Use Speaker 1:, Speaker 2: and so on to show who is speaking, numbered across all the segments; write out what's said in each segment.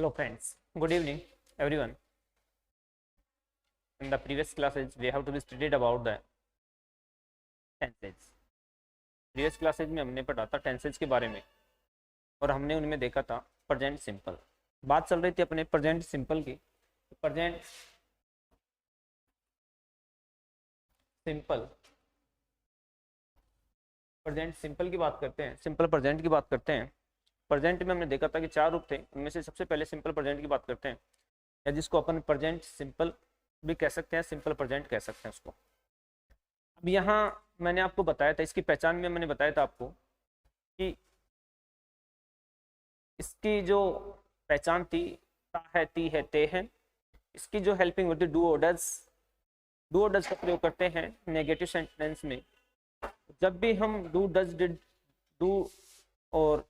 Speaker 1: Hello friends, good evening everyone. In the previous classes we have to be studied about the tenses. previous classes में हमने पढ़ा था tenses के बारे में और हमने उनमें देखा था प्रेजेंट सिंपल. बात चल रही थी अपने प्रेजेंट सिंपल की. प्रेजेंट सिंपल की बात करते हैं, सिंपल प्रेजेंट की बात करते हैं. प्रेजेंट में हमने देखा था कि चार रूप थे, उनमें से सबसे पहले सिंपल प्रेजेंट की बात करते हैं, या जिसको अपन प्रेजेंट सिंपल भी कह सकते हैं, सिंपल प्रेजेंट कह सकते हैं उसको. अब यहाँ मैंने आपको बताया था, इसकी पहचान में मैंने बताया था आपको कि इसकी जो पहचान थी ता है, ती है, ते है. इसकी जो हेल्पिंग होती है डू और डज का प्रयोग करते हैं नेगेटिव सेंटेंस में. जब भी हम डू, डज, डिड, डू और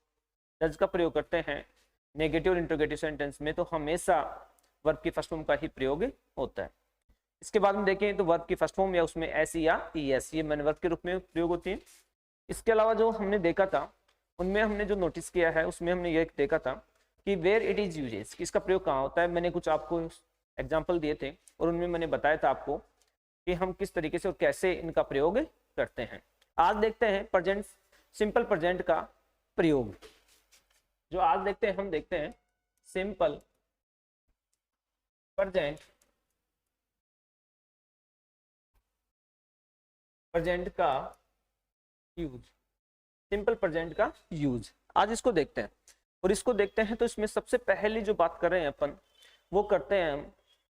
Speaker 1: डज का प्रयोग करते हैं नेगेटिव और इंट्रोगेटिव सेंटेंस में, तो हमेशा वर्ब की फर्स्ट फॉर्म का ही प्रयोग होता है. इसके बाद में देखें तो वर्ब की फर्स्ट फॉर्म या उसमें एस या ईएस, ये मैंने वर्ब के रूप में प्रयोग होती है. इसके अलावा जो हमने देखा था उनमें हमने जो नोटिस किया है उसमें हमने ये देखा था कि वेयर इट इज यूजेस, इसका प्रयोग कहाँ होता है. मैंने कुछ आपको एग्जाम्पल दिए थे और उनमें मैंने बताया था आपको कि हम किस तरीके से और कैसे इनका प्रयोग करते हैं. आज देखते हैं प्रेजेंट, सिंपल प्रेजेंट का प्रयोग. जो आज देखते हैं, हम देखते हैं सिंपल प्रेजेंट का यूज. सिंपल प्रेजेंट का यूज आज इसको देखते हैं. और इसको देखते हैं तो इसमें सबसे पहली जो बात कर रहे हैं अपन वो करते हैं हम.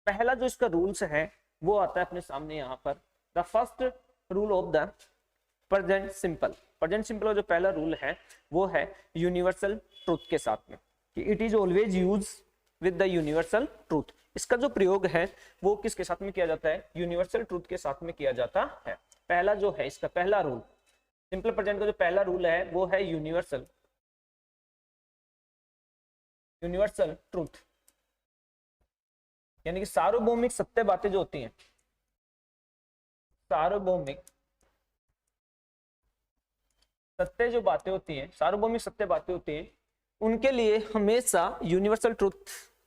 Speaker 1: पहला जो इसका रूल्स है वो आता है अपने सामने यहाँ पर. The first rule of the present simple का जो पहला रूल है वो है यूनिवर्सल ट्रूथ के साथ में, कि it is always use with the universal truth. इसका जो प्रयोग है वो किसके साथ में किया जाता है? यूनिवर्सल ट्रूथ के साथ में किया जाता है. पहला जो है इसका पहला रूल, सिंपल प्रेजेंट का जो पहला रूल है वो है यूनिवर्सल ट्रूथ, यानी कि सार्वभौमिक सत्य बातें जो होती हैं, सार्वभौमिक सत्य बातें होती हैं, उनके लिए हमेशा यूनिवर्सल ट्रूथ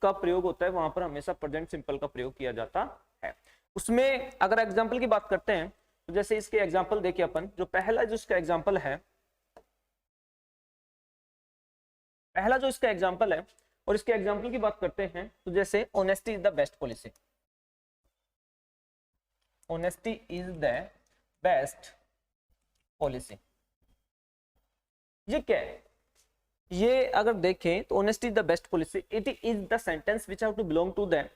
Speaker 1: का प्रयोग होता है. वहां पर हमेशा प्रेजेंट सिंपल का प्रयोग किया जाता है. उसमें अगर एग्जाम्पल की बात करते हैं तो जैसे इसके एग्जाम्पल देखिए अपन, जो पहला जो इसका एग्जाम्पल है, और इसके एग्जाम्पल की बात करते हैं तो जैसे honesty is the best policy. Honesty is the best policy, ये क्या है? ये अगर देखें तो honesty is the best policy, it is the sentence which have to belong to the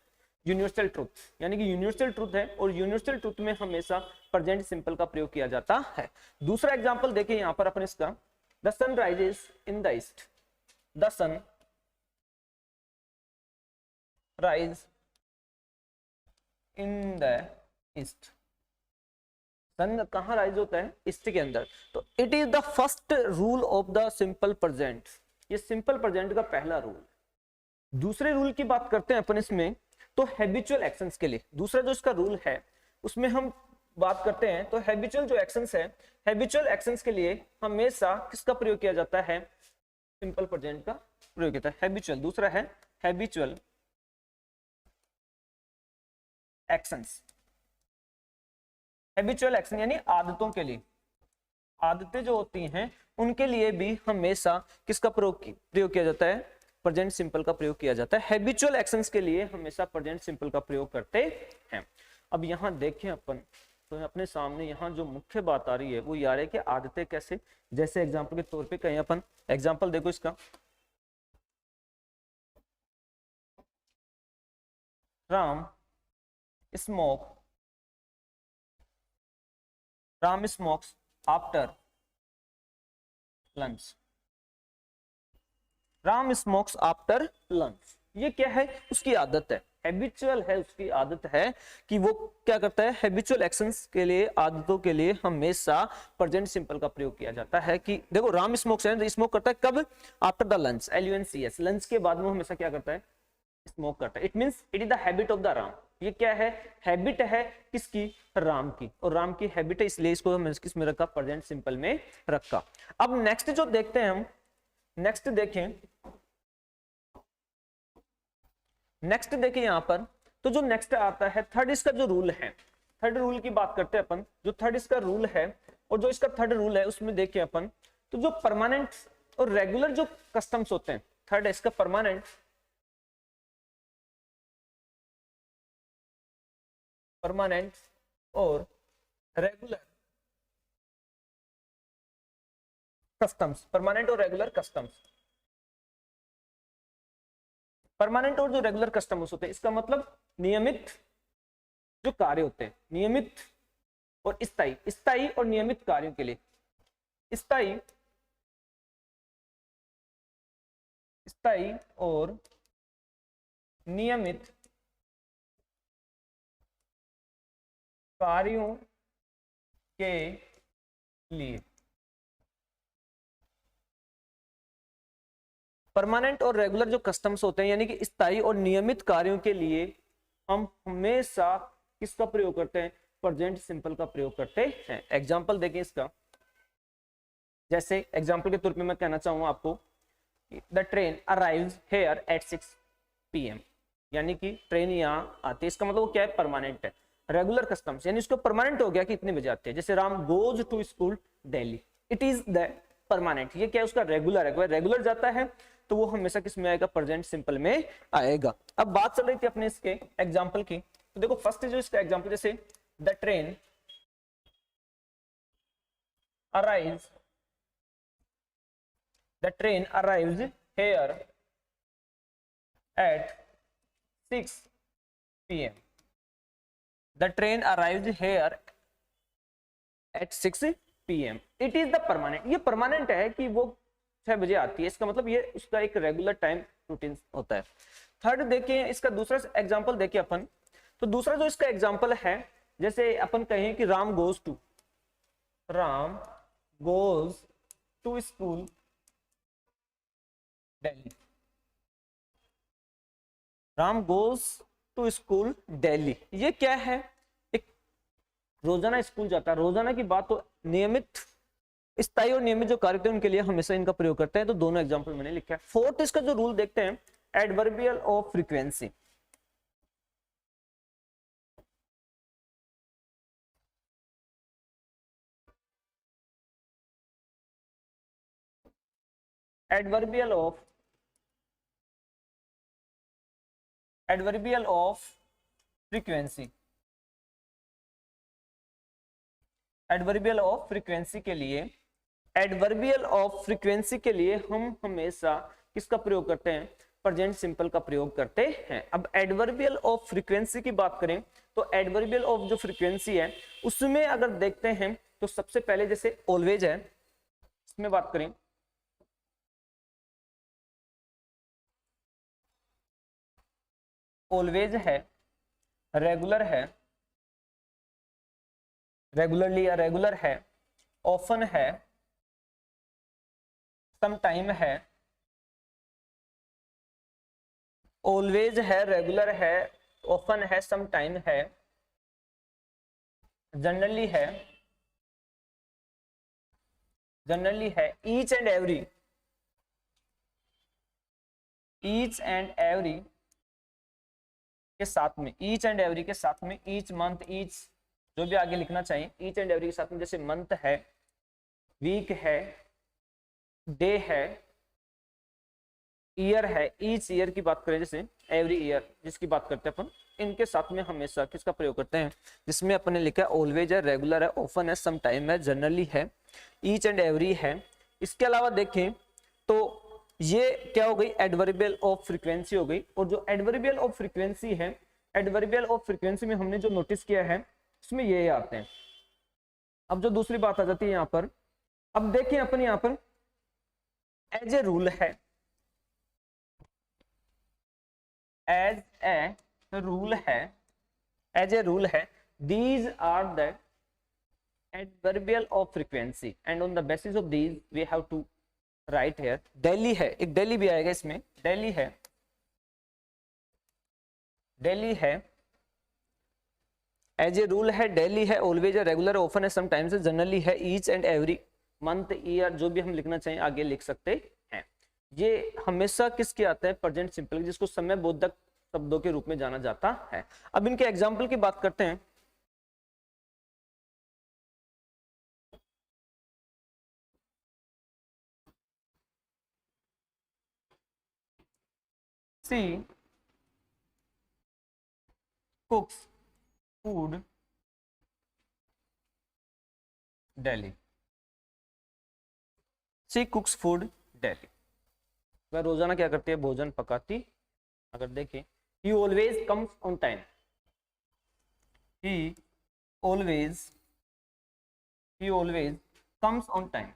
Speaker 1: universal truth, यानी कि यूनिवर्सल ट्रूथ है और यूनिवर्सल ट्रूथ में हमेशा प्रेजेंट सिंपल का प्रयोग किया जाता है. दूसरा एग्जांपल देखें यहां पर अपन इसका, the sun rises in the east. The sun rise in the east. Sun कहां राइज होता है? ईस्ट के अंदर. तो it is the first rule of the simple present, ये सिंपल प्रेजेंट का पहला रूल. दूसरे रूल की बात करते हैं अपन इसमें तो हैबिचुअल एक्शंस के लिए. दूसरा जो इसका रूल है उसमें हम बात करते हैं तो हैबिचुअल जो एक्शंस है, हैबिचुअल एक्शंस के लिए हमेशा किसका प्रयोग किया जाता है? सिंपल प्रेजेंट का प्रयोग किया जाता है. हैबिचुअल, दूसरा है हैबिचुअल एक्शंस. हैबिचुअल एक्शन यानी आदतों के लिए, आदतें जो होती हैं उनके लिए भी हमेशा किसका प्रयोग किया जाता है? प्रेजेंट सिंपल का प्रयोग किया जाता है. हैबिचुअल एक्शंस के लिए हमेशा प्रेजेंट सिंपल का प्रयोग करते हैं. अब यहाँ देखें अपन तो अपने सामने यहाँ जो मुख्य बात आ रही है वो यार है कि आदतें कैसे. जैसे एग्जांपल के तौर पे कहें अपन, एग्जांपल देखो इसका, Ram smokes after lunch. Ram smokes after lunch, ये क्या है? उसकी आदत है, हैबिचुअल है, उसकी आदत है कि वो क्या करता है? हैबिचुअल एक्शंस के लिए, आदतों के लिए हमेशा प्रेजेंट सिंपल का प्रयोग किया जाता है. कि देखो राम स्मोक्स है, स्मोक करता है कब? After the lunch, LUNCS, lunch के बाद में हमेशा क्या करता है? स्मोक करता है. It means it is the habit of the Ram. ये क्या है? हैबिट है किसकी? राम की. और राम की हैबिट है इसलिए इसको हमने किस में रखा? प्रेजेंट सिंपल में रखा. अब नेक्स्ट जो देखते हैं हम, नेक्स्ट देखें नेक्स्ट देखिए यहाँ पर, तो जो नेक्स्ट आता है थर्ड इसका जो रूल है, थर्ड रूल की बात करते हैं अपन। जो थर्ड इसका रूल है और जो इसका थर्ड रूल है उसमें देखिए अपन, तो जो परमानेंट और रेगुलर जो कस्टम्स होते हैं, थर्ड है इसका परमानेंट और रेगुलर कस्टम्स, परमानेंट और रेगुलर कस्टम्स। परमानेंट और जो रेगुलर कस्टम्स होते हैं, इसका मतलब नियमित जो कार्य होते हैं, नियमित और स्थायी, स्थायी और नियमित कार्यों के लिए, स्थायी और नियमित कार्यों के लिए। परमानेंट और रेगुलर जो कस्टम्स होते हैं यानी कि स्थायी और नियमित कार्यों के लिए हम हमेशा किसका प्रयोग करते हैं, प्रेजेंट सिंपल का प्रयोग करते हैं। एग्जांपल देखें इसका, जैसे एग्जांपल के तौर पे मैं कहना चाहूंगा आपको, the train arrives here eight 6 PM, यानी कि ट्रेन यहाँ आती है, इसका मतलब वो क्या है, परमानेंट है। रेगुलर कस्टम्स यानी इसको परमानेंट हो गया कि इतने बजे आते हैं, जैसे Ram goes to school daily, it is the permanent, ये क्या है उसका रेगुलर है, रेगुलर जाता है तो वो हमेशा किस में आएगा, प्रेजेंट सिंपल में आएगा। अब बात चल रही थी अपने इसके एग्जाम्पल की, तो देखो फर्स्ट जो इसका एग्जाम्पल, जैसे the train arrives here at 6 PM. The train arrives here at 6 PM. It is the permanent, ये परमानेंट है कि वो 6 बजे आती है, इसका मतलब ये उसका एक रेगुलर टाइम रूटीन होता है। थर्ड देखिए इसका दूसरा एग्जांपल देखिए अपन, तो दूसरा जो इसका एग्जांपल है, जैसे अपन कहें कि Ram goes to school daily, Ram goes to school daily, ये क्या है, एक रोजाना स्कूल जाता है, रोजाना की बात, तो नियमित, स्थायी और नियमित जो कार्य होते हैं उनके लिए हमेशा इनका प्रयोग करते हैं। तो दोनों एग्जांपल मैंने लिखा है। फोर्थ इसका जो रूल देखते हैं, adverbial of frequency. Adverbial of frequency, adverbial of frequency के लिए, एडवर्बियल ऑफ फ्रीक्वेंसी के लिए हम हमेशा किसका प्रयोग करते हैं, प्रेजेंट सिंपल का प्रयोग करते हैं। अब एडवर्बियल ऑफ फ्रीक्वेंसी की बात करें तो एडवर्बियल ऑफ जो फ्रीक्वेंसी है उसमें अगर देखते हैं तो सबसे पहले जैसे ऑलवेज है, इसमें बात करें ऑलवेज है, रेगुलर है, रेगुलरली या रेगुलर है, ऑफन है, सम टाइम है, ऑलवेज है, रेगुलर है, ऑफन है, सम टाइम है, जनरली है, ईच एंड एवरी के साथ में, ईच एंड एवरी के साथ में, ईच मंथ, ईच जो भी आगे लिखना चाहिए, ईच एंड एवरी के साथ में, जैसे मंथ है, वीक है, डे है, ईयर है, ईच ईयर की बात करें, जैसे एवरी ईयर जिसकी बात करते हैं अपन, इनके साथ में हमेशा किसका प्रयोग करते हैं, जिसमें अपन ने लिखा है ऑलवेज है, रेगुलर है, ऑफन है, सम टाइम है, जनरली है, ईच एंड एवरी है। इसके अलावा देखें तो ये क्या हो गई, एडवर्बियल ऑफ फ्रीक्वेंसी हो गई। और जो एडवर्बियल ऑफ फ्रीक्वेंसी है, एडवर्बियल ऑफ फ्रीक्वेंसी में हमने जो नोटिस किया है उसमें ये आते हैं। अब जो दूसरी बात आ जाती है यहाँ पर, अब देखिए अपन यहाँ पर एज ए रूल है, एज ए रूल है, these are the adverbial of frequency and on the basis of these we have to write here Delhi है, एक दिल्ली भी आएगा इसमें, दिल्ली है, एज ए रूल है, दिल्ली है, ऑलवेज है, रेगुलर, ऑफन है, समटाइम्स है, जनरली है, each and every, month, year, जो भी हम लिखना चाहिए आगे लिख सकते हैं। ये हमेशा किसके आता है, प्रेजेंट सिंपल, जिसको समय बोधक शब्दों के रूप में जाना जाता है। अब इनके एग्जाम्पल की बात करते हैं। सी कुक्स फूड डेली। सी कुक्स फूड डेली, वह रोजाना क्या करती है, भोजन पकाती। अगर देखें, ही always comes on time, he always comes on time,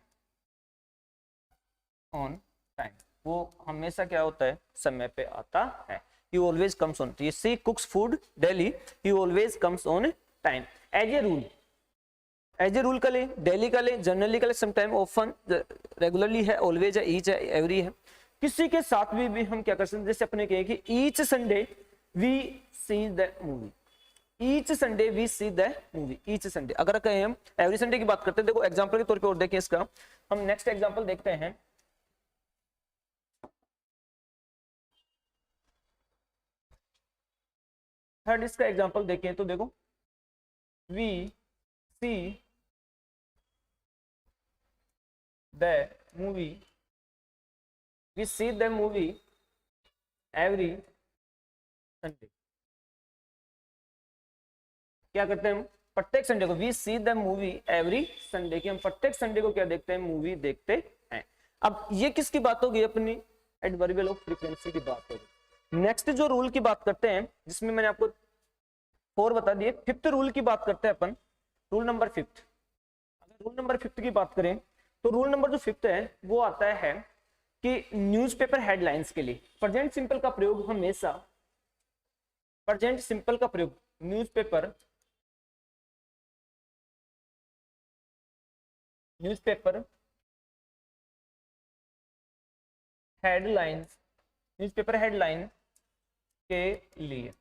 Speaker 1: वो हमेशा क्या होता है, समय पे आता है। he always comes on, ये she cooks food daily, he always comes on time. As a rule का ले, डेली का ले, जनरली का ले, समटाइम, ऑफन, रेगुलरली है, ऑलवेज है, ईच है, एवरी है। किसी के साथ भी हम क्या कर सकते हैं, जैसे अपने कहें कि each Sunday we see the movie, each Sunday we see the movie, each Sunday. अगर कहें हम एवरी संडे की बात करते हैं, देखो एग्जांपल के तौर पे और देखें इसका, हम नेक्स्ट एग्जांपल देखते हैं। थर्ड इसका एग्जांपल देखें तो देखो, we see the movie, we see the movie every Sunday. क्या करते हैं हम, प्रत्येक संडे को, we see the movie every Sunday, की हम प्रत्येक संडे को क्या देखते हैं, मूवी देखते हैं। अब ये किसकी बात होगी, अपनी एडवर्बियल ऑफ फ्रीक्वेंसी की बात होगी। नेक्स्ट जो रूल की बात करते हैं, जिसमें मैंने आपको 4 बता दिए, फिफ्थ रूल की बात करते हैं अपन, रूल नंबर 5। अगर रूल नंबर 5 की बात करें तो रूल नंबर जो 5 है वो आता है कि न्यूज़पेपर हेडलाइंस के लिए प्रेजेंट सिंपल का प्रयोग हमेशा, प्रेजेंट सिंपल का प्रयोग न्यूज़पेपर हेडलाइंस, न्यूज़पेपर हेडलाइन के लिए,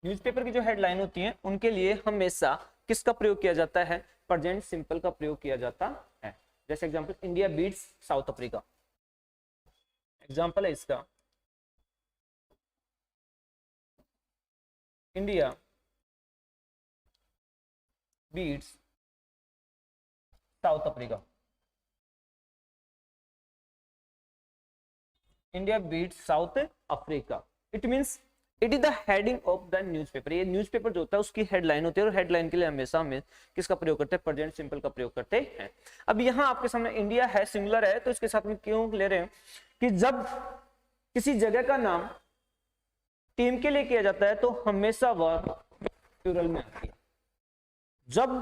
Speaker 1: न्यूज़पेपर की जो हेडलाइन होती है उनके लिए हमेशा किसका प्रयोग किया जाता है, प्रेजेंट सिंपल का प्रयोग किया जाता है। जैसे example, India beats South Africa, example है इसका, India beats South Africa, India beats South Africa. It means it is the heading of the newspaper, ये न्यूज़पेपर जो होता है उसकी हेडलाइन होती है, और हेडलाइन के लिए हमेशा हमें किसका प्रयोग करते हैं, प्रेजेंट सिंपल का प्रयोग करते हैं। अब यहाँ आपके सामने इंडिया है, सिंगुलर है, तो इसके साथ में क्यों ले रहे हैं कि जब किसी जगह का नाम टीम के लिए किया जाता है तो हमेशा वह प्लूरल में आती है। जब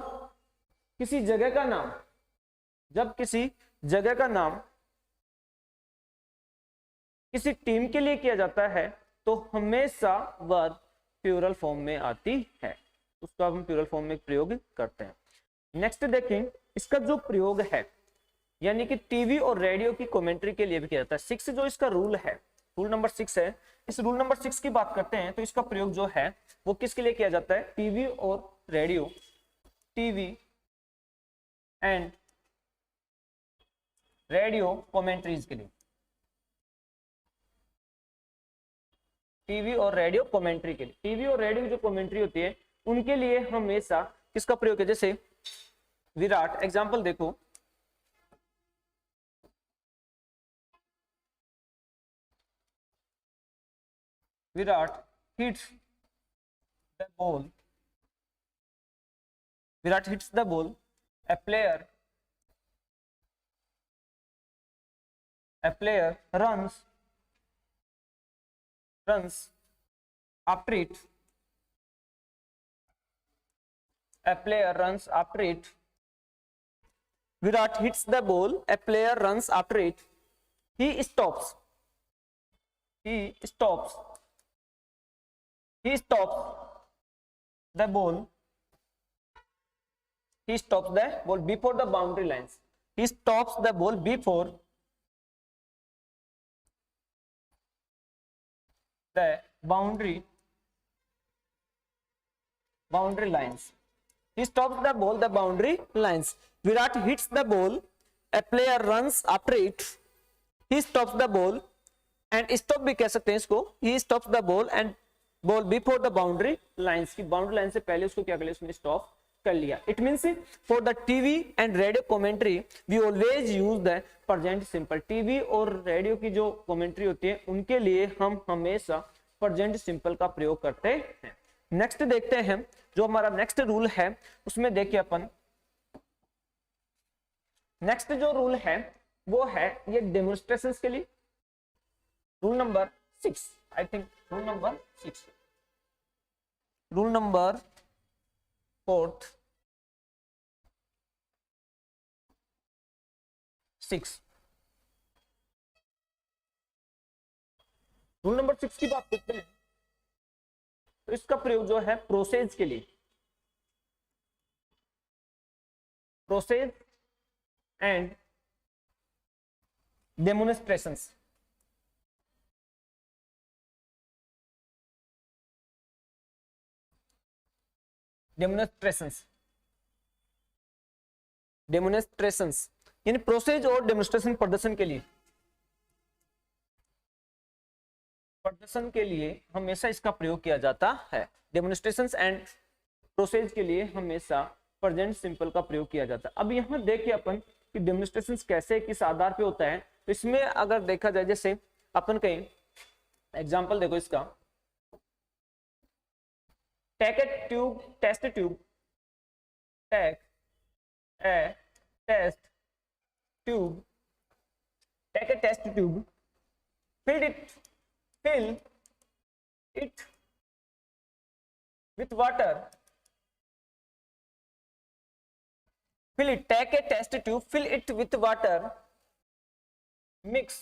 Speaker 1: किसी जगह का नाम, जब किसी जगह का नाम किसी टीम के लिए किया जाता है तो हमेशा वह प्लूरल फॉर्म में आती है, उसका हम प्लूरल फॉर्म में प्रयोग करते हैं। नेक्स्ट देखें, इसका जो प्रयोग है यानी कि टीवी और रेडियो की कमेंट्री के लिए भी किया जाता है। 6 जो इसका रूल है, रूल नंबर 6 है, इस रूल नंबर 6 की बात करते हैं तो इसका प्रयोग जो है वो किसके लिए किया जाता है, टीवी और radio, TV and radio commentaries के लिए, टीवी और रेडियो कमेंट्री के लिए, टीवी और रेडियो जो कमेंट्री होती है उनके लिए हमेशा किसका प्रयोग है, जैसे विराट, एग्जांपल देखो, Virat hits the ball, Virat hits the ball, a player runs after it, a player runs after it, Virat hits the ball, a player runs after it, he stops the ball, he stops the ball before the boundary lines, he stops the ball before the boundary lines, he stops the ball the boundary lines, Virat hits the ball, a player runs after it, he stops the ball, and stop भी कह सकते हैं इसको, he stops the ball and ball before the boundary lines, की boundary line से पहले उसको क्या कर लिया, उसने स्टॉप कर लिया। It means for the TV and radio commentary we always use the present simple. TV और रेडियो की जो कमेंट्री होती है उनके लिए हम हमेशा प्रेजेंट सिंपल का प्रयोग करते हैं। नेक्स्ट देखते हैं, जो हमारा नेक्स्ट रूल है उसमें देखिए अपन, नेक्स्ट जो रूल है वो है ये डेमोन्स्ट्रेशंस के लिए, rule number 6, I think rule number 6, rule number 4th 6, rule number 6 की बात करते हैं तो इसका प्रयोग जो है प्रोसेस के लिए, process and demonstrations, demonstrations, demonstrations यानी प्रोसेस और डेमोन्स्ट्रेशन प्रदर्शन के लिए, प्रदर्शन के लिए हमेशा इसका प्रयोग किया जाता है। डेमोन्स्ट्रेशंस एंड प्रोसेस के लिए हमेशा प्रेजेंट सिंपल का प्रयोग किया जाता है। अब यहाँ देखिए अपन कि डेमोन्स्ट्रेशंस कैसे किस आधार पे होता है, तो इसमें अगर देखा जाए जैसे अपन कहीं एग्जांपल देखो इसका, take a tube, test tube, take a test tube, take a test tube, fill it with water, fill it, take a test tube, fill it with water, mix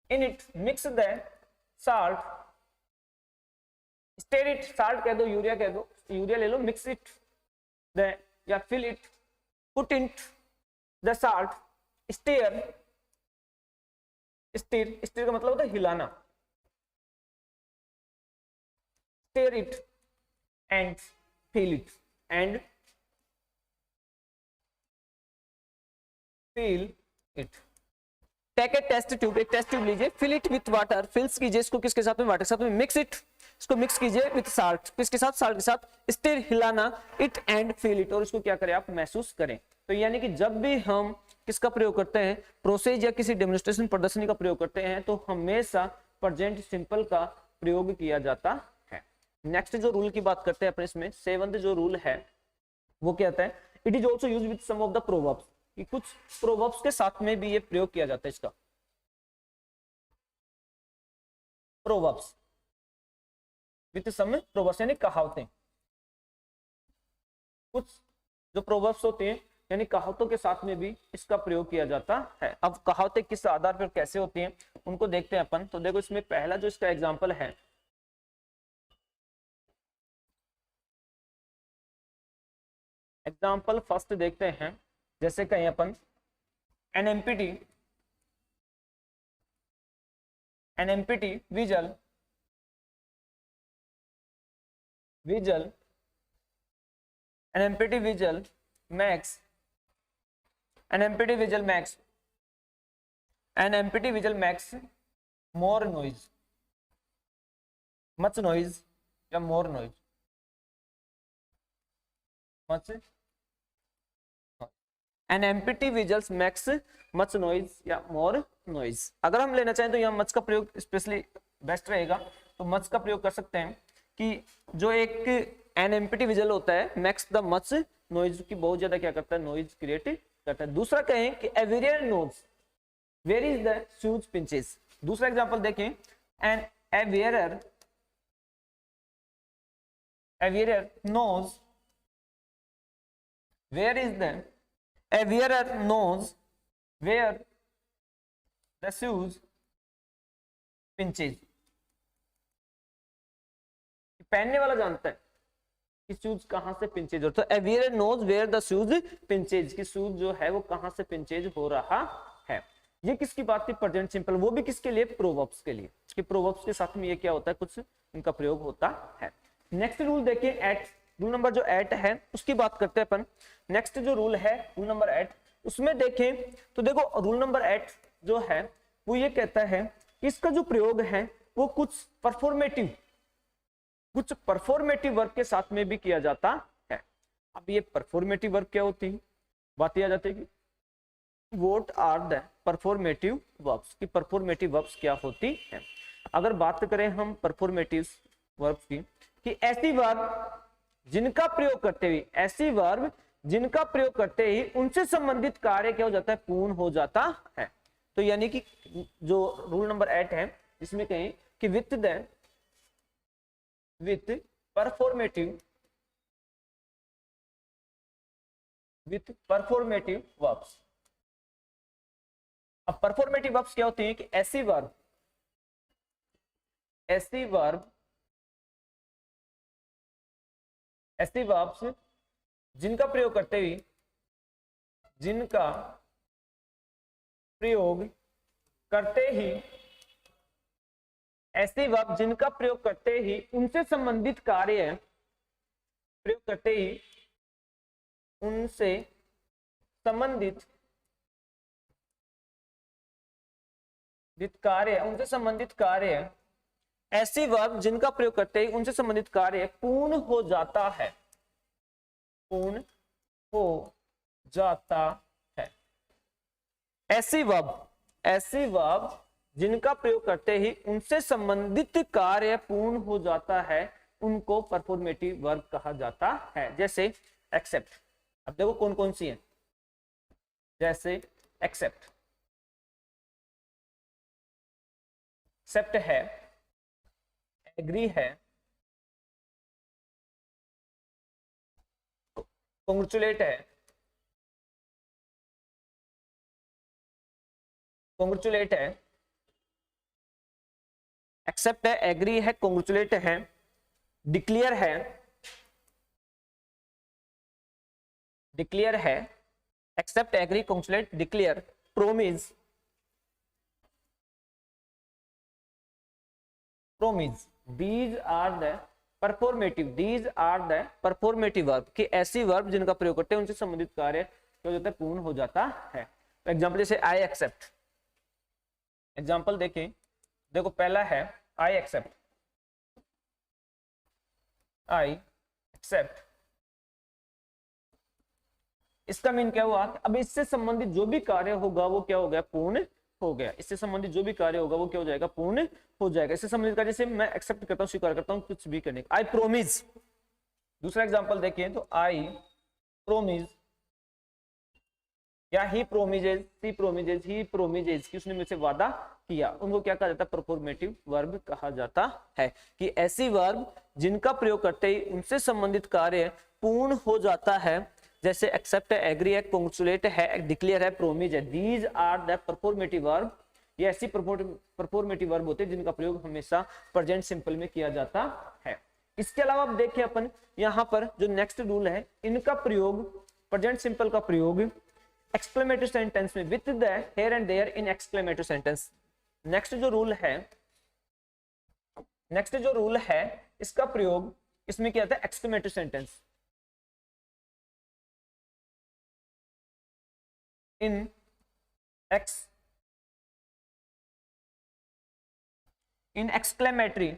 Speaker 1: in it, mix the salt, stir it, salt कह दो, urea कह दो, urea ले लो, mix it the या fill it, put in the salt, stir, stir का मतलब होता है हिलाना, stir it and feel it, and feel it. Take a test tube, एक टेस्ट ट्यूब लीजिए, fill it with water, fills कीजिए इसको किसके साथ में, वाटर के साथ में, मिक्स इट, इसको मिक्स कीजिए विथ साल्ट, किसके साथ, साल्ट के साथ, स्टीर हिलाना, इट एंड फील इट, और इसको क्या करें आप महसूस करें। तो यानी कि जब भी हम किसका प्रयोग करते हैं, प्रोसेस या किसी डेमोन्स्ट्रेशन प्रदर्शनी का प्रयोग करते हैं तो हमेशा प्रेजेंट सिंपल का प्रयोग किया जाता है। नेक्स्ट जो रूल की बात करते हैं अपने इसमें 7th जो रूल है वो क्या कहता है, it is also use with some of the proverbs, कि कुछ प्रोवर्ब्स के साथ में भी ये प्रयोग किया जाता है इसका, प्रोवर्ब्स विद सम प्रोवर्ब्स यानी कहावतें, कुछ जो प्रोवर्ब्स होते हैं यानी कहावतों के साथ में भी इसका प्रयोग किया जाता है। अब कहावतें किस आधार पर कैसे होती हैं उनको देखते हैं अपन। तो देखो इसमें पहला जो इसका एग्जांपल है, एग्जांपल फर्स्ट देखते हैं, जैसे कहें अपन an empty visual an empty visual max, an empty visual makes more noise, much noise या more noise, much, an empty visual makes much noise या more noise। अगर हम लेना चाहें तो यहाँ much का प्रयोग स्पेशली बेस्ट रहेगा, तो much का प्रयोग कर सकते हैं कि जो एक an empty visual होता है makes the much noise की बहुत ज्यादा क्या करता है, noise क्रिएट करता है। दूसरा कहें कि a wearer knows where is the shoes pinches, दूसरा एग्जांपल देखें, and a wearer knows where is the, a wearer knows where the shoes pinches, पहनने वाला जानता है कि शूज कहां से पिंचेज होता है। A wearer knows where the shoes pinches, कि शूज जो है वो कहां से पिंचेज हो रहा है। ये किसकी बात थी, प्रेजेंट सिंपल, वो भी किसके लिए, प्रोवर्ब्स के लिए, कि प्रोवर्ब्स के साथ में ये क्या होता है, कुछ इनका प्रयोग होता है। नेक्स्ट रूल देखिए एट, रूल नंबर जो 8 है उसकी बात करते हैं अपन। नेक्स्ट जो रूल है रूल नंबर 8, उसमें देखें तो देखो रूल नंबर 8 जो है वो ये कहता है कि इसका जो प्रयोग है वो कुछ परफॉर्मेटिव वर्क के साथ में भी किया जाता है। अब ये परफॉर्मेटिव वर्क क्या होती है, बात ये आ जाती है कि what are the performative verbs, की परफॉर्मेटिव वर्ब्स क्या होती है। अगर बात करें हम परफॉर्मेटिव वर्ब्स की, कि ऐसी वर्ब जिनका प्रयोग करते ही उनसे संबंधित कार्य क्या हो जाता है, पूर्ण हो जाता है। तो यानी कि जो रूल नंबर 8 है इसमें कहें कि विथ परफॉर्मेटिव वर्ब्स। अब परफॉर्मेटिव वर्ब्स क्या होती है कि ऐसी वर्ब्स जिनका प्रयोग करते ही उनसे संबंधित कार्य ऐसी वर्ब जिनका प्रयोग करते ही उनसे संबंधित कार्य पूर्ण हो जाता है। ऐसी वर्ब जिनका प्रयोग करते ही उनसे संबंधित कार्य पूर्ण हो जाता है, उनको परफॉर्मेटिव वर्ब कहा जाता है। जैसे एक्सेप्ट, अब देखो कौन कौन सी है, जैसे एक्सेप्ट है, एग्री है, कॉन्ग्रेचुलेट है, एक्सेप्ट है, एग्री है, कॉन्ग्रेचुलेट है, डिक्लेयर है, accept, agree, congratulate, declare, promise, these are the performative verb, कि ऐसी वर्ब जिनका प्रयोग करते हैं उनसे संबंधित कार्य क्या हो जाता है, पूर्ण हो जाता है। तो एग्जांपल जैसे आई एक्सेप्ट, एग्जांपल देखें, देखो पहला है आई एक्सेप्ट, इसका मीन क्या हुआ, अब इससे संबंधित जो भी कार्य होगा वो क्या हो गया, पूर्ण हो गया। इससे संबंधित जो भी कार्य होगा वो क्या हो जाएगा, पूर्ण हो जाएगा। इससे संबंधित कार्य, जैसे मैं एक्सेप्ट करता हूं, स्वीकार करता हूं कुछ भी करने का, आई प्रोमिस। दूसरा एग्जांपल देखिए तो आई प्रोमिस, या ही प्रोमिजेस, सी प्रोमिजेस, ही प्रोमिजेस, कि उसने मुझसे वादा किया, उनको क्या कहा जाता है, परफॉर्मेटिव वर्ब कहा जाता है। कि ऐसी वर्ब जिनका प्रयोग करते ही उनसे संबंधित कार्य पूर्ण हो जाता है, जैसे एक्सेप्ट है, एग्री है, कॉन्ग्रेचुलेट है, डिक्लेयर है, प्रोमिस है। These are the performative verb, ये ऐसी परफॉर्मेटिव वर्ब होते हैं जिनका प्रयोग हमेशा प्रेजेंट सिंपल में किया जाता है। इसके अलावा आप देखें अपन यहाँ पर जो नेक्स्ट रूल है, इनका प्रयोग, प्रेजेंट सिंपल का प्रयोग एक्सक्लेमेटरी सेंटेंस में with the here and there in exclamatory sentence. Next जो रूल है इसका प्रयोग इसमें किया जाता है exclamatory sentence, in exclamatory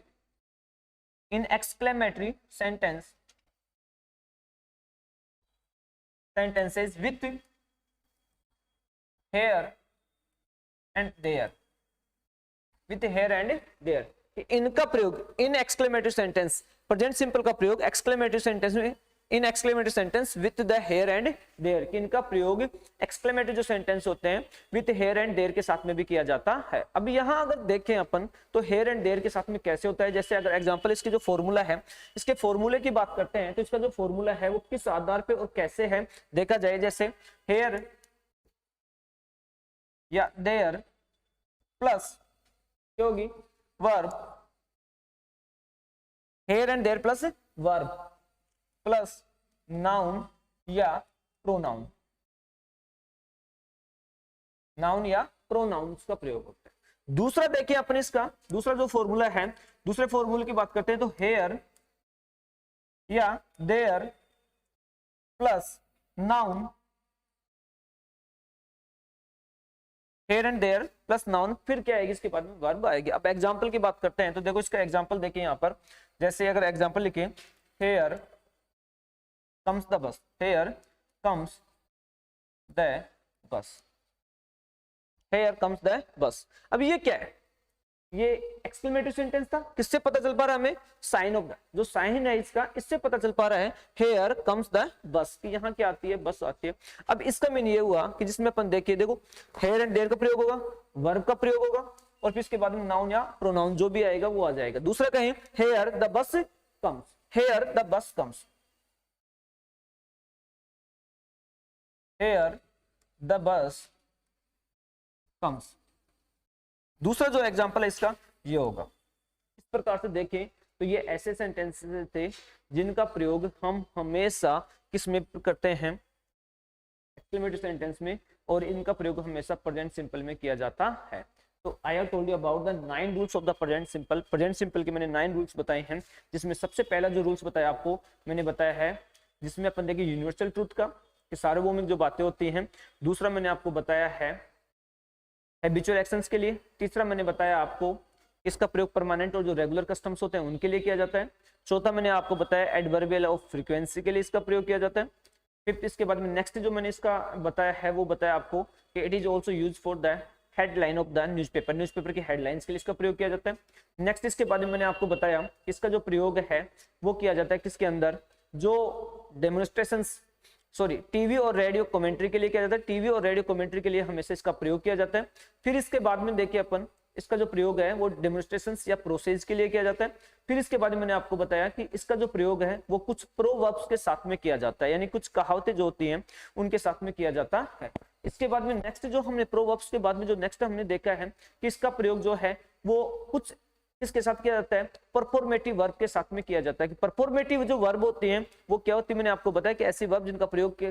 Speaker 1: sentences with here and there, इनका प्रयोग in exclamatory sentence, present simple का प्रयोग एक्सक्लेमेटरी सेंटेंस में, in exclamatory sentence with the here and there, कि इनका प्रयोग एक्सक्लेमेटरी जो सेंटेंस होते हैं विथ हेयर एंड देयर के साथ में भी किया जाता है। अब यहाँ अगर देखें अपन तो हेयर एंड देयर के साथ में कैसे होता है, जैसे अगर एग्जांपल इसके जो फॉर्मूला है, इसके फॉर्मूले की बात करते हैं तो इसका जो फॉर्मूला है वो किस आधार पे और कैसे है देखा जाए। जैसे हेयर या देयर प्लस क्या होगी, verb, here and there plus verb plus noun या प्रोनाउन, का प्रयोग होता है। दूसरा देखिए अपन इसका दूसरा जो फॉर्मूला है, दूसरे फॉर्मूले की बात करते हैं तो हेयर या there plus noun here and there plus noun, फिर क्या आएगी इसके बाद में वर्ब आएगी। अब एग्जांपल की बात करते हैं, तो देखो इसका एग्जांपल देखिए यहाँ पर, जैसे अगर एग्जांपल लिखे here comes the bus, here comes the bus, here comes the bus. अब ये क्या है, ये एक्सक्लेमेटरी सेंटेंस था, किससे पता चल पा रहा है हमें, साइन ऑफ द, जो साइन है इसका, इससे पता चल पा रहा है हेयर कम्स द बस, कि यहाँ क्या आती है, बस आती है। अब इसका मीन ये हुआ कि जिसमें अपन देखिए, देखो हेयर एंड देयर का प्रयोग होगा, वर्ब का प्रयोग होगा, और फिर इसके बाद में नाउन या प्रोनाउन जो भी आएगा वो आ जाएगा। दूसरा कहें here the bus comes, here the bus comes, here the bus comes. दूसरा जो एग्जांपल है इसका ये होगा। इस प्रकार से देखें तो ये ऐसे सेंटेंसेस थे जिनका प्रयोग हम हमेशा किस में करते हैं, एक्सक्लेमेटरी सेंटेंस में, और इनका प्रयोग हमेशा प्रेजेंट सिंपल में किया जाता है। तो I have told you about the 9 rules of the present simple. Present simple के मैंने 9 रूल्स बताए हैं, जिसमें सबसे पहला जो रूल्स बताया आपको मैंने बताया है, जिसमें अपन देखें यूनिवर्सल ट्रूथ का, कि सार्वभौमिक जो बातें होती हैं। दूसरा मैंने आपको बताया है हैबिचुअल एक्शंस के लिए। तीसरा मैंने बताया आपको इसका प्रयोग परमानेंट और जो रेगुलर कस्टम्स होते हैं उनके लिए किया जाता है। चौथा मैंने आपको बताया एडवर्बियल ऑफ फ्रीक्वेंसी के लिए इसका प्रयोग किया जाता है। फिफ्थ, इसके बाद में नेक्स्ट जो मैंने इसका बताया है वो बताया आपको कि it is also use for the headline of the newspaper, newspaper की हेडलाइंस के लिए इसका प्रयोग किया जाता है। नेक्स्ट इसके बाद में मैंने आपको बताया इसका जो प्रयोग है वो किया जाता है किसके अंदर, जो डेमोन्स्ट्रेशंस टीवी और रेडियो कमेंट्री के लिए किया जाता है, टीवी और रेडियो कमेंट्री के लिए हमेशा इसका प्रयोग किया जाता है। फिर इसके बाद में देखिए अपन इसका जो प्रयोग है वो डेमोन्स्ट्रेशंस या प्रोसेस के लिए किया जाता है। फिर इसके बाद में मैंने आपको बताया कि इसका जो प्रयोग है वो कुछ प्रोवर्ब्स के साथ में किया जाता है, यानी कुछ कहावतें जो होती हैं उनके साथ में किया जाता है। इसके बाद में नेक्स्ट जो हमने प्रोवर्ब्स के बाद में जो नेक्स्ट हमने देखा है कि इसका प्रयोग जो है वो कुछ किसके साथ किया जाता है, परफॉर्मेटिव वर्ब के साथ में किया जाता है। कि परफॉर्मेटिव जो वर्ब होती हैं वो क्या होती है, मैंने आपको बताया कि ऐसी वर्ब जिनका प्रयोग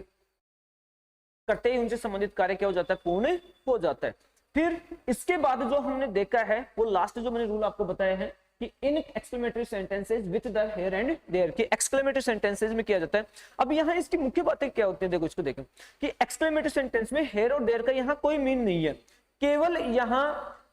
Speaker 1: करते ही उनसे संबंधित कार्य क्या हो जाता है, पूर्ण हो जाता है। फिर इसके बाद जो हमने देखा है वो लास्ट जो मैंने रूल आपको बताया है कि in exclamatory sentences with the here and there, की एक्सक्लेमेटरी सेंटेंसेस में किया जाता है। अब यहाँ इसकी मुख्य बातें क्या होती है, देखो इसको देखें कि एक्सक्लेमेटरी सेंटेंस में हेयर और देयर का यहाँ कोई मीन नहीं है, केवल यहाँ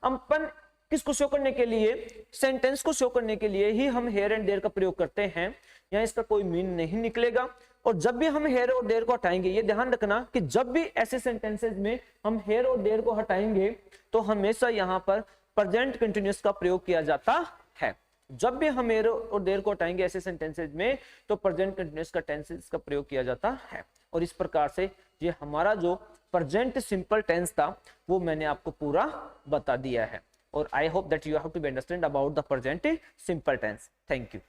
Speaker 1: अपन किसको शो करने के लिए, सेंटेंस को शो करने के लिए ही हम हेयर एंड देयर का प्रयोग करते हैं। यहाँ इसका कोई मीन नहीं निकलेगा। और जब भी हम हेयर और देयर को हटाएंगे, ये ध्यान रखना कि जब भी ऐसे सेंटेंसेस में हम हेयर और देयर को हटाएंगे तो हमेशा यहाँ पर प्रेजेंट कंटिन्यूअस का प्रयोग किया जाता है। जब भी हम हेयर और देयर को हटाएंगे ऐसे सेंटेंसेस में तो प्रेजेंट कंटिन्यूअस का टेंसेस का प्रयोग किया जाता है। और इस प्रकार से ये हमारा जो प्रेजेंट सिंपल टेंस था वो मैंने आपको पूरा बता दिया है। और I hope that you have to be understand about the present simple tense. Thank you.